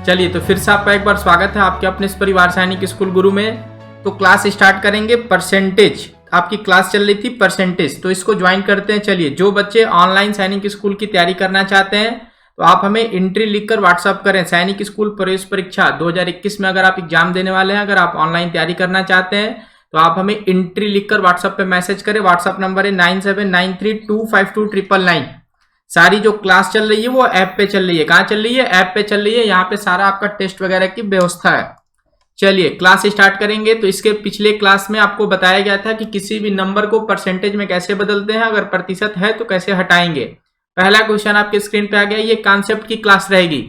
चलिए तो फिर से आपका एक बार स्वागत है आपके अपने इस परिवार सैनिक स्कूल गुरु में। तो क्लास स्टार्ट करेंगे। परसेंटेज आपकी क्लास चल रही थी परसेंटेज, तो इसको ज्वाइन करते हैं। चलिए, जो बच्चे ऑनलाइन सैनिक स्कूल की तैयारी करना चाहते हैं तो आप हमें एंट्री लिखकर व्हाट्सअप करें। सैनिक स्कूल प्रवेश परीक्षा 2021 में अगर आप एग्जाम देने वाले हैं, अगर आप ऑनलाइन तैयारी करना चाहते हैं तो आप हमें एंट्री लिखकर व्हाट्सअप पे मैसेज करें। व्हाट्सअप नंबर है 9793252999। सारी जो क्लास चल रही है वो ऐप पे चल रही है। कहाँ चल रही है? ऐप पे चल रही है। यहाँ पे सारा आपका टेस्ट वगैरह की व्यवस्था है। चलिए क्लास स्टार्ट करेंगे। तो इसके पिछले क्लास में आपको बताया गया था कि किसी भी नंबर को परसेंटेज में कैसे बदलते हैं, अगर प्रतिशत है तो कैसे हटाएंगे। पहला क्वेश्चन आपके स्क्रीन पे आ गया। ये कॉन्सेप्ट की क्लास रहेगी।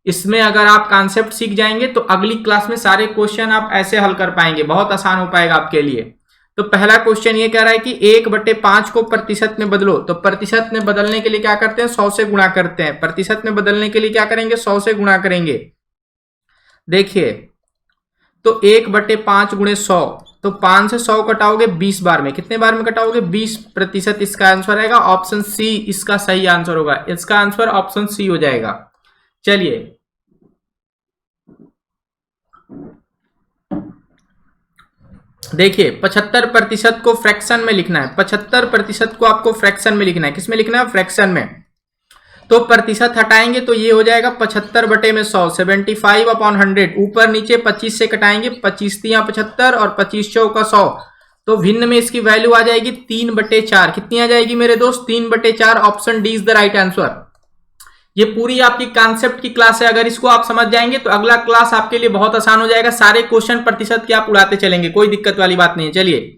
इसमें अगर आप कॉन्सेप्ट सीख जाएंगे तो अगली क्लास में सारे क्वेश्चन आप ऐसे हल कर पाएंगे, बहुत आसान हो पाएगा आपके लिए। तो पहला क्वेश्चन ये कह रहा है कि 1/5 को प्रतिशत में बदलो। तो प्रतिशत में बदलने के लिए क्या करते हैं? 100 से गुणा करते हैं। प्रतिशत में बदलने के लिए क्या करेंगे? 100 से गुणा करेंगे। देखिए, तो 1/5 गुणे 100, तो 5 से 100 कटाओगे 20 बार में। कितने बार में कटाओगे? 20%। इसका आंसर आएगा ऑप्शन सी, इसका सही आंसर होगा। इसका आंसर ऑप्शन सी हो जाएगा। चलिए, देखिए 75% को फ्रैक्शन में लिखना है। 75% को आपको फ्रैक्शन में लिखना है। किसमें लिखना है? फ्रैक्शन में। तो प्रतिशत हटाएंगे तो ये हो जाएगा 75/100, 75/100। ऊपर नीचे 25 से कटाएंगे, 25 तियां 75 और 25 चौका 100। तो भिन्न में इसकी वैल्यू आ जाएगी 3/4। कितनी आ जाएगी मेरे दोस्त? 3/4। Option D is the right answer. ये पूरी आपकी कॉन्सेप्ट की क्लास है। अगर इसको आप समझ जाएंगे तो अगला क्लास आपके लिए बहुत आसान हो जाएगा। सारे क्वेश्चन प्रतिशत के आप उड़ाते चलेंगे, कोई दिक्कत वाली बात नहीं है। चलिए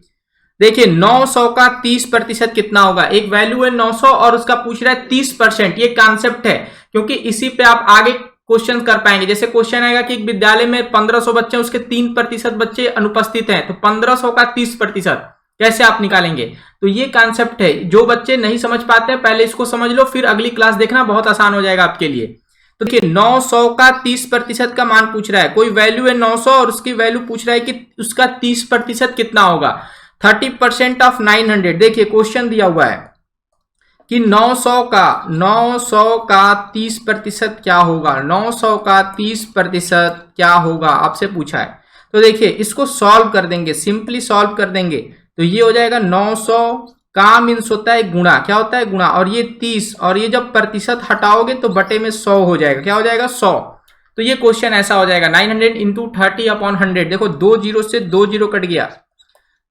देखिए, 900 का 30% कितना होगा? एक वैल्यू है 900 और उसका पूछ रहा है 30%। ये कॉन्सेप्ट है, क्योंकि इसी पे आप आगे क्वेश्चन कर पाएंगे। जैसे क्वेश्चन आएगा कि एक विद्यालय में 1500 बच्चे, उसके 3% बच्चे अनुपस्थित हैं, तो 1500 का 30% कैसे आप निकालेंगे? तो ये कॉन्सेप्ट है। जो बच्चे नहीं समझ पाते हैं पहले इसको समझ लो, फिर अगली क्लास देखना, बहुत आसान हो जाएगा आपके लिए। तो देखिए, 900 का 30% का मान पूछ रहा है। कोई वैल्यू है 900 और उसकी वैल्यू पूछ रहा है कि उसका 30% कितना होगा। 30% ऑफ 900। देखिए क्वेश्चन दिया हुआ है कि 900 का 30% क्या होगा। 900 का 30% क्या होगा आपसे पूछा है। तो देखिए इसको सॉल्व कर देंगे, सिंपली सॉल्व कर देंगे। तो ये हो जाएगा 900 का मीन्स होता है गुणा। क्या होता है? गुणा। और ये 30, और ये जब प्रतिशत हटाओगे तो बटे में 100 हो जाएगा। क्या हो जाएगा? 100। तो ये क्वेश्चन ऐसा हो जाएगा 900 इंटू 30/100। देखो 2 जीरो से 2 जीरो कट गया।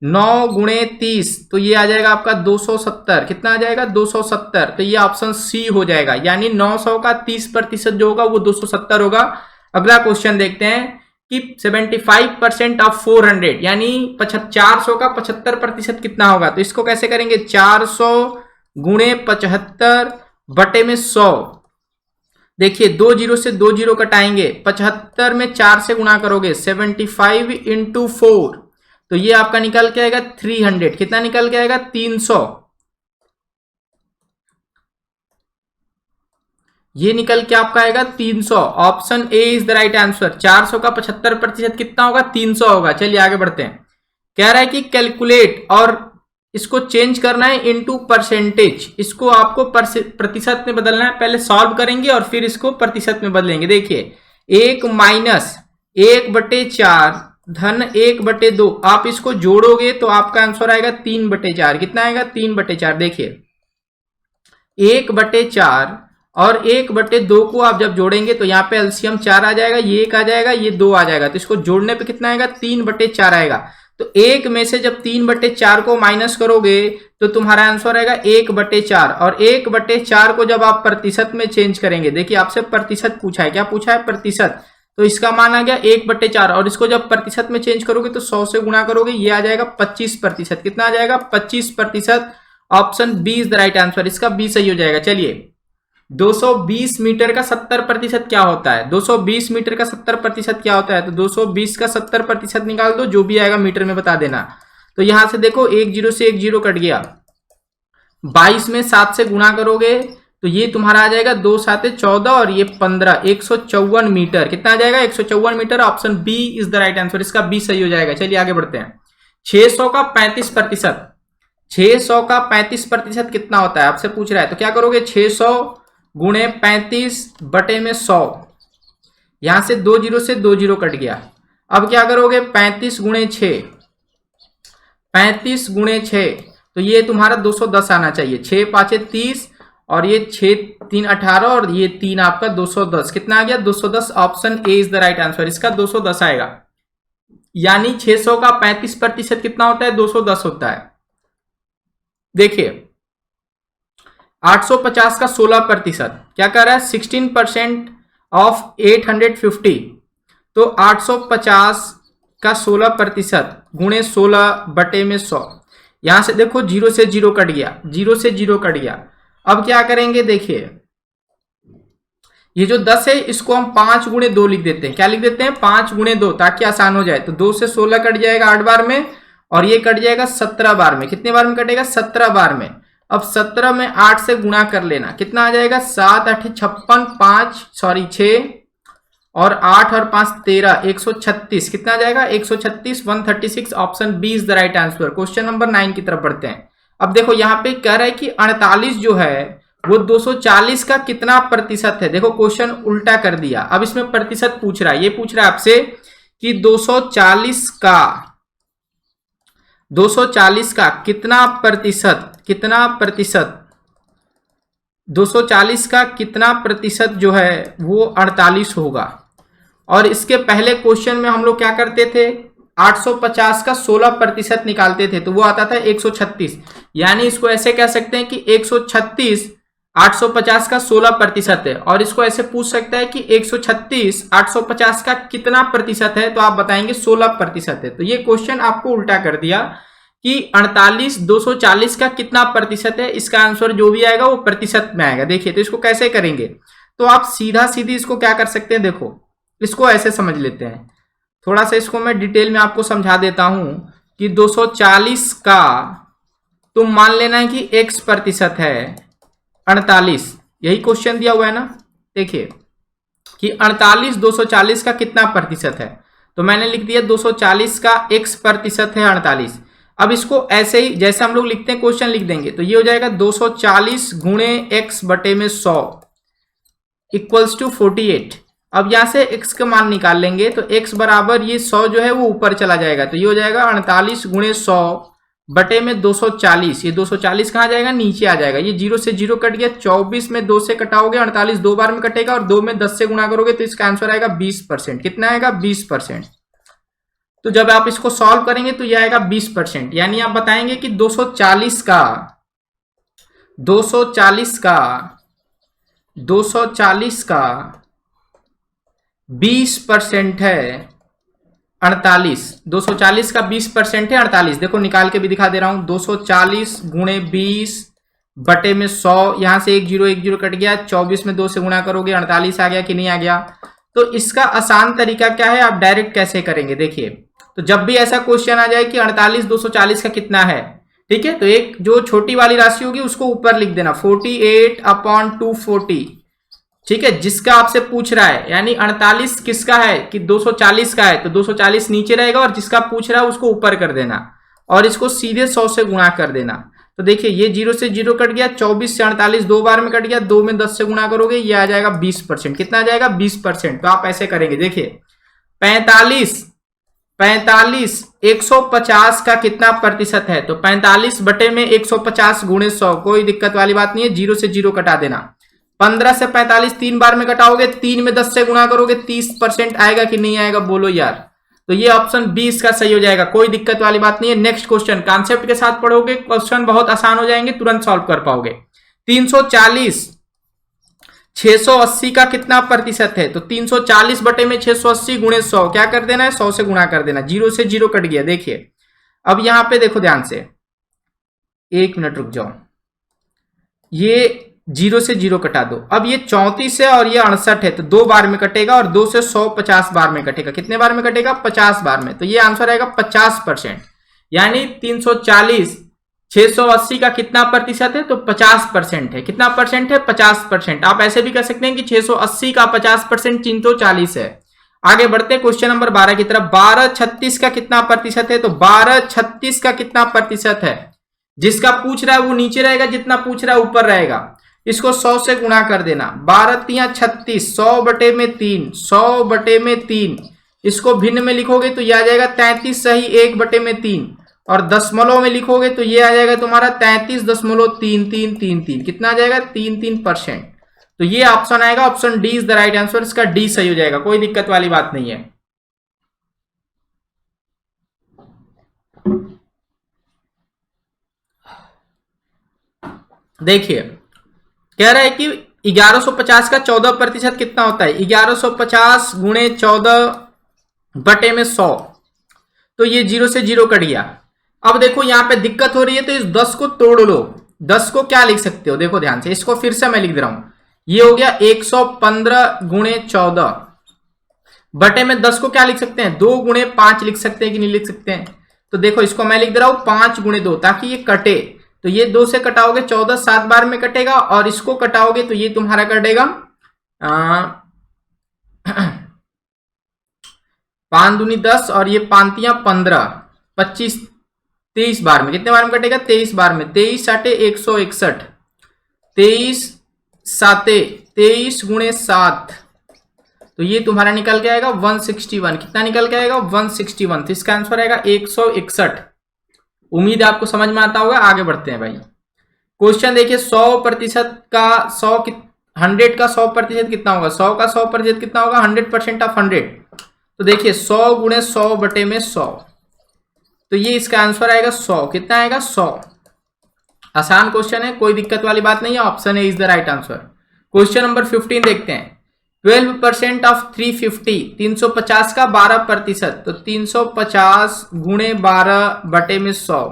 9 गुणे 30, तो ये आ जाएगा आपका 270। कितना आ जाएगा? 270। तो ये ऑप्शन सी हो जाएगा। यानी 900 का 30% जो होगा वो 270 होगा। अगला क्वेश्चन देखते हैं कि 75% ऑफ 400, यानी 400 का 75% कितना होगा। तो इसको कैसे करेंगे? 400 गुणे 75 बटे में 100। देखिए 2 जीरो से 2 जीरो कटाएंगे, 75 में 4 से गुणा करोगे, 75 इंटू 4, तो ये आपका निकल के आएगा 300। कितना निकल के आएगा? 300। ये निकल के आपका आएगा 300। Option A is the right answer. 400 का 75% कितना होगा? 300 होगा। चलिए आगे बढ़ते हैं। कह रहा है कि कैलकुलेट, और इसको चेंज करना है इनटू परसेंटेज। इसको आपको प्रतिशत में बदलना है। पहले सॉल्व करेंगे और फिर इसको प्रतिशत में बदलेंगे। देखिए 1 माइनस 1/4 धन 1/2, आप इसको जोड़ोगे तो आपका आंसर आएगा 3/4। कितना आएगा? 3/4। देखिए 1/4 और 1/2 को आप जब जोड़ेंगे तो यहाँ पे एलसीएम 4 आ जाएगा, ये 1 आ जाएगा, ये 2 आ जाएगा। तो इसको जोड़ने पे कितना आएगा? 3/4 आएगा। तो 1 में से जब 3/4 को माइनस करोगे तो तुम्हारा आंसर आएगा 1/4। और 1/4 को जब आप प्रतिशत में चेंज करेंगे, देखिए आपसे प्रतिशत पूछा है। क्या पूछा है? प्रतिशत। तो इसका मान आ गया 1/4। और इसको जब प्रतिशत में चेंज करोगे तो 100 से गुणा करोगे, ये आ जाएगा 25%। कितना आ जाएगा? 25%। Option B is the right answer. इसका बी सही हो जाएगा। चलिए 220 मीटर का 70% क्या होता है? 220 मीटर का 70% क्या होता है? तो 220 का 70% निकाल दो, जो भी आएगा मीटर में बता देना। तो यहां से देखो 1 जीरो से 1 जीरो कट गया, 22 में 7 से गुणा करोगे तो ये तुम्हारा आ जाएगा 2 7 14 और ये 15, 154 मीटर। कितना आ जाएगा? 154 metre. Option B is the right answer. इसका बी सही हो जाएगा। चलिए आगे बढ़ते हैं। 600 का 35%, 600 का 35% कितना होता है आपसे पूछ रहा है। तो क्या करोगे? 600 गुणे 35 बटे में 100, यहां से 2 जीरो से 2 जीरो कट गया। अब क्या करोगे 35 गुणे 6, 35 गुणे 6 तो ये तुम्हारा 210 आना चाहिए। 6 पाँचे 30 और ये 6 3 18 और ये 3 आपका 210। कितना आ गया 210। Option A is the right answer, इसका 210 आएगा। यानी 600 का 35% कितना होता है 210 होता है। देखिए 850 का 16% क्या कर रहा है 16% ऑफ 850। तो 850 का 16% गुणे 16 बटे में 100। यहां से देखो 0 से 0 कट गया, 0 से 0 कट गया। अब क्या करेंगे देखिए ये जो 10 है इसको हम 5 गुणे 2 लिख देते हैं। क्या लिख देते हैं 5 गुणे 2 ताकि आसान हो जाए। तो 2 से 16 कट जाएगा 8 बार में और ये कट जाएगा 17 बार में। कितने बार में कटेगा 17 बार में। अब 17 में 8 से गुणा कर लेना, कितना आ जाएगा 7 8 56 5 सॉरी 6 और 8 और 5 13 136। कितना आ जाएगा 136 136। Option B is the right answer. Question number 9 की तरफ बढ़ते हैं। अब देखो यहाँ पे कह रहा है कि 48 जो है वो 240 का कितना प्रतिशत है। देखो क्वेश्चन उल्टा कर दिया। अब इसमें प्रतिशत पूछ रहा है, ये पूछ रहा है आपसे कि 240 का कितना प्रतिशत 240 का कितना प्रतिशत जो है वो 48 होगा। और इसके पहले क्वेश्चन में हम लोग क्या करते थे 850 का 16% निकालते थे तो वो आता था 136। यानी इसको ऐसे कह सकते हैं कि 136 850 का 16% है। और इसको ऐसे पूछ सकता है कि 136 850 का कितना प्रतिशत है, तो आप बताएंगे 16% है। तो ये क्वेश्चन आपको उल्टा कर दिया कि 48 240 का कितना प्रतिशत है। इसका आंसर जो भी आएगा वो प्रतिशत में आएगा। देखिए तो इसको कैसे करेंगे, तो आप सीधा सीधी इसको क्या कर सकते हैं, देखो इसको ऐसे समझ लेते हैं। थोड़ा सा इसको मैं डिटेल में आपको समझा देता हूं कि 240 का तुम मान लेना है कि x प्रतिशत है 48, यही क्वेश्चन दिया हुआ है ना। देखिए कि 48 240 का कितना प्रतिशत है, तो मैंने लिख दिया 240 का x प्रतिशत है 48। अब इसको ऐसे ही जैसे हम लोग लिखते हैं क्वेश्चन लिख देंगे तो ये हो जाएगा 240 गुणे x बटे में 100 इक्वल्स टू 48। अब यहां से x का मान निकाल लेंगे तो x बराबर ये 100 जो है वो ऊपर चला जाएगा तो ये हो जाएगा 48 गुणे 100 बटे में 240। ये 240 कहाँ जाएगा नीचे आ जाएगा। ये 0 से 0 कट गया। 24 में 2 से कटाओगे 48 2 बार में कटेगा और 2 में 10 से गुणा करोगे तो इसका आंसर आएगा 20%। कितना आएगा 20%। तो जब आप इसको सॉल्व करेंगे तो ये आएगा 20%। यानी आप बताएंगे कि 240 का 20% है 48। 240 का 20% है 48। देखो निकाल के भी दिखा दे रहा हूं। 240 गुणे 20 बटे में 100। यहां से 1 0 कट गया। 24 में 2 से गुणा करोगे 48 आ गया कि नहीं आ गया। तो इसका आसान तरीका क्या है, आप डायरेक्ट कैसे करेंगे। देखिए तो जब भी ऐसा क्वेश्चन आ जाए कि 48 240 का कितना है, ठीक है, तो एक जो छोटी वाली राशि होगी उसको ऊपर लिख देना 48/240, ठीक है, जिसका आपसे पूछ रहा है। यानी 48 किसका है कि 240 का है तो 240 नीचे रहेगा और जिसका पूछ रहा है उसको ऊपर कर देना और इसको सीधे 100 से गुणा कर देना। तो देखिए ये 0 से 0 कट गया। 24 से 48 2 बार में कट गया। 2 में 10 से गुणा करोगे ये आ जाएगा 20%। कितना आ जाएगा 20%। तो आप ऐसे करेंगे। देखिए 45 150 का कितना प्रतिशत है, तो 45 बटे में 150 गुणे 100। कोई दिक्कत वाली बात नहीं है। 0 से 0 कटा देना। 15 से 45 3 बार में कटाओगे। 3 में 10 से गुणा करोगे 30% आएगा कि नहीं आएगा, बोलो यार। तो ये ऑप्शन 20 का सही हो जाएगा। कोई दिक्कत वाली बात नहीं है। नेक्स्ट क्वेश्चन कॉन्सेप्ट के साथ पढ़ोगे, क्वेश्चन बहुत आसान हो जाएंगे, तुरंत सॉल्व कर पाओगे। 340 680 का कितना प्रतिशत है, तो 340 बटे में 680 गुणे 100 क्या कर देना है 100 से गुणा कर देना। 0 से 0 कट गया। देखिए अब यहां पे देखो ध्यान से, 1 मिनट रुक जाओ। ये 0 से 0 कटा दो। अब ये 34 है और ये 68 है तो 2 बार में कटेगा और 2 से 100 50 बार में कटेगा। कितने बार में कटेगा 50 बार में। तो ये आंसर आएगा 50%। यानी 340 680 का कितना प्रतिशत है, तो 50% है। कितना परसेंट है 50%। आप ऐसे भी कह सकते हैं कि 680 का 50% 340 है। आगे बढ़ते हैं क्वेश्चन नंबर 12 की तरफ। 1236 का कितना प्रतिशत है, तो 1236 का कितना प्रतिशत है। जिसका पूछ रहा है वो नीचे रहेगा, जितना पूछ रहा है ऊपर रहेगा। इसको 100 से गुणा कर देना, 12 तिया 36, 100 बटे में 3, 100 बटे में 3, इसको भिन्न में लिखोगे तो ये आ जाएगा 33 सही 1 बटे में 3, और दशमलव में लिखोगे तो ये आ जाएगा तुम्हारा 33.3333, कितना आ जाएगा 33%। तो ये ऑप्शन आएगा, option D is the right answer, इसका डी सही हो जाएगा, कोई दिक्कत वाली बात नहीं है। देखिए कह रहा है कि 1150 का 14% कितना होता है, 1150 गुणे 14 बटे में 100, तो ये 0 से 0 कट गया। अब देखो यहां पे दिक्कत हो रही है तो इस 10 को तोड़ लो, 10 को क्या लिख सकते हो, देखो ध्यान से, इसको फिर से मैं लिख दे रहा हूं, ये हो गया 115 गुणे 14 बटे में 10 को क्या लिख सकते हैं, 2 गुणे 5 लिख सकते हैं कि नहीं लिख सकते हैं। तो देखो इसको मैं लिख दे रहा हूं 5 गुणे 2, ताकि ये कटे, तो ये 2 से कटाओगे 14 7 बार में कटेगा, और इसको कटाओगे तो ये तुम्हारा कटेगा 5 दूनी 10 और ये 5 तिया 15, 25 23 बार में, कितने बार में कटेगा 23 बार में, 23 साटे 161, 23 साते 23 गुणे 7, तो ये तुम्हारा निकल के आएगा 161, कितना निकल के आएगा 161, तो इसका आंसर आएगा 161। उम्मीद है आपको समझ में आता होगा। आगे बढ़ते हैं भाई, क्वेश्चन देखिए 100% का 100 का 100% कितना होगा, 100 का 100% कितना होगा 100% ऑफ 100, तो देखिए 100 गुणे 100 बटे में 100, तो ये इसका आंसर आएगा 100, कितना आएगा 100। आसान क्वेश्चन है, कोई दिक्कत वाली बात नहीं है, option A is the right answer. Question number 15 देखते हैं, 12% ऑफ 350, 350 का 12%, तो 350 गुणे 12 बटे में 100,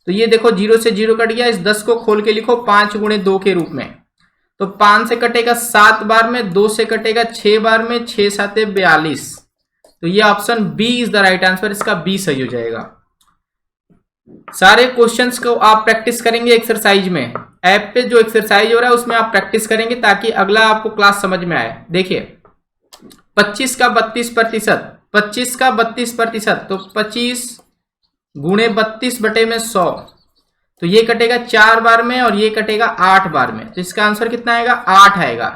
तो ये देखो 0 से 0 कट गया, इस 10 को खोल के लिखो 5 गुणे 2 के रूप में, तो 5 से कटेगा 7 बार में, 2 से कटेगा 6 बार में, 6 साते 42, तो ये option B is the right answer, इसका बी सही हो जाएगा। सारे क्वेश्चंस को आप प्रैक्टिस करेंगे एक्सरसाइज में, ऐप पे जो एक्सरसाइज हो रहा है उसमें आप प्रैक्टिस करेंगे ताकि अगला आपको क्लास समझ में आए। देखिए 25 का 32%, 25 का 32%, तो 25 गुणे 32 बटे में 100, तो ये कटेगा 4 बार में और ये कटेगा 8 बार में, तो इसका आंसर कितना आएगा 8 आएगा,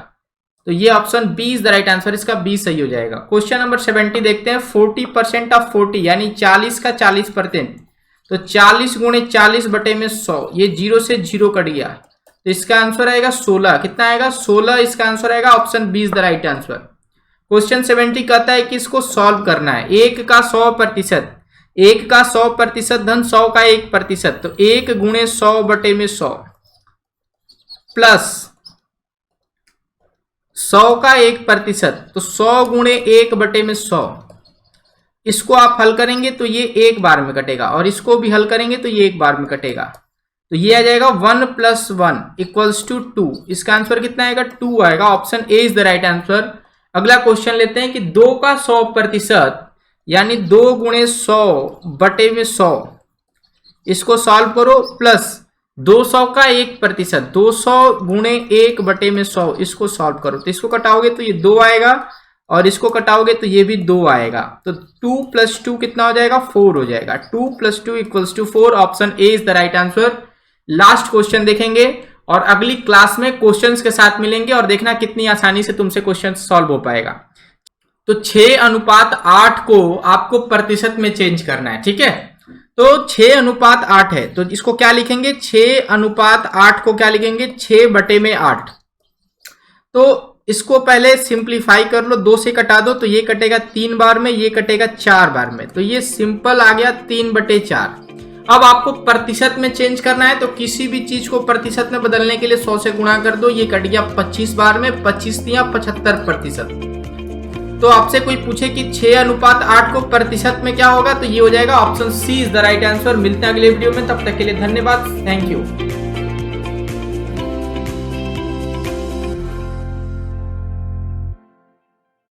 तो ये option B is the right answer, इसका बी सही हो जाएगा। क्वेश्चन नंबर 70 देखते हैं, 40% ऑफ 40 यानी 40 का 40%, तो 40 गुणे 40 बटे में 100, ये 0 से 0 कट गया, तो इसका आंसर आएगा 16, कितना आएगा 16, इसका आंसर आएगा option B is the right answer. Question 70 कहता है कि इसको सॉल्व करना है, 1 का 100%, 1 का 100% धन 100 का 1%, तो 1 गुणे 100 बटे में 100 प्लस 100 का 1%, तो 100 गुणे 1 बटे में 100, इसको आप हल करेंगे तो ये 1 बार में कटेगा, और इसको भी हल करेंगे तो ये 1 बार में कटेगा, तो ये आ जाएगा 1 + 1 = 2, इसका आंसर कितना आएगा 2 आएगा, option A is the right answer. अगला क्वेश्चन लेते हैं कि 2 का 100% यानी 2 गुणे 100 बटे में 100, इसको सॉल्व करो, प्लस 200 का 1%, 200 गुणे 1 बटे में 100, इसको सॉल्व करो, तो इसको कटाओगे तो ये 2 आएगा, और इसको कटाओगे तो ये भी 2 आएगा, तो 2 + 2 कितना हो जाएगा 4 हो जाएगा, 2 + 2 = 4, option A is the right answer. Last question देखेंगे और अगली क्लास में क्वेश्चंस के साथ मिलेंगे, और देखना कितनी आसानी से तुमसे क्वेश्चन सॉल्व हो पाएगा। तो 6:8 को आपको प्रतिशत में चेंज करना है, ठीक है, तो 6:8 है, तो इसको क्या लिखेंगे 6:8 को क्या लिखेंगे 6 बटे में 8, तो इसको पहले सिंप्लीफाई कर लो, 2 से कटा दो तो ये कटेगा 3 बार में, ये कटेगा 4 बार में, तो ये सिंपल आ गया 3/4। अब आपको प्रतिशत में चेंज करना है, तो किसी भी चीज को प्रतिशत में बदलने के लिए 100 से गुणा कर दो, ये कट गया 25 बार में, 25 × 75%। तो आपसे कोई पूछे कि 6:8 को प्रतिशत में क्या होगा, तो ये हो जाएगा option C is the right answer. मिलते हैं अगले वीडियो में, तब तक के लिए धन्यवाद, थैंक यू।